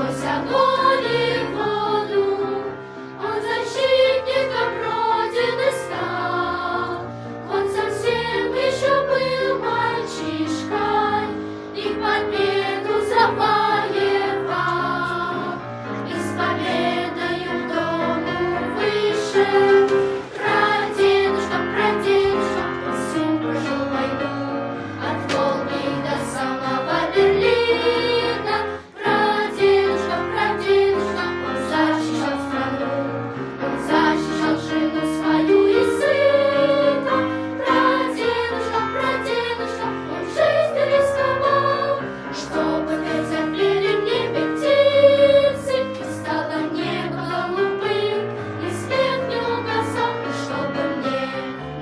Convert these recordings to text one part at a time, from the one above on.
сквозь огонь и воду, он защитником Родины стал. Он совсем еще был мальчишкой и победу завоевал. И с победою в дому вышел. Прадедушка, прадедушка, он всю прошел войну, от Волги до самого Берлина. Прадедушка, прадедушка, он защищал страну, он защищал жену свою и сына. Прадедушка, прадедушка, он жизнь рисковал, чтобы не запели в небе птицы, и стало небо голубым, и свет не угасал, и чтобы мне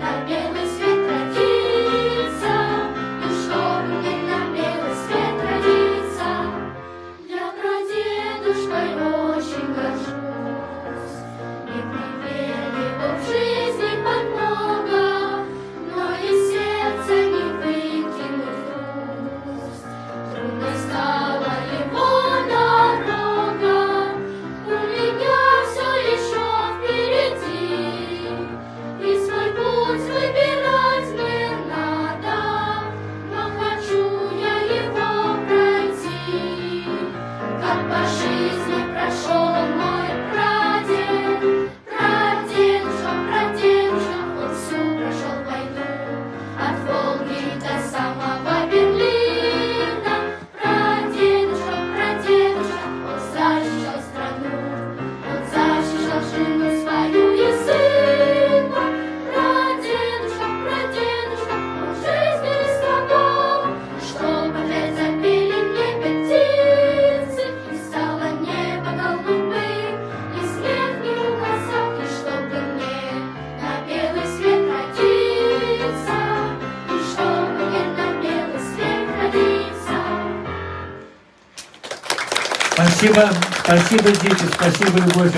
на белый свет родиться, и чтобы мне на белый свет родиться. Я прадедушкой очень горжусь, и привел его в жизни подмога, но и сердце не выкинуть грусть. Трудно стала его дорога, у меня все еще впереди, и свой путь выбирать мне надо, но хочу я его пройти. Как по жизни прошел мой прадед, прадедушка, прадедушка, он всю прошел войну, от Волги до самого Берлина. Прадедушка, прадедушка, он защищал страну, он защищал жену свою и сына. Прадедушка, прадедушка, он жизнь рисковал, чтобы опять запели в небе птицы, и стало небо голубым, и свет не угасал, и чтобы мне на белый свет родиться, и чтобы мне на белый свет родиться. Спасибо, спасибо, дети, спасибо, Любовь.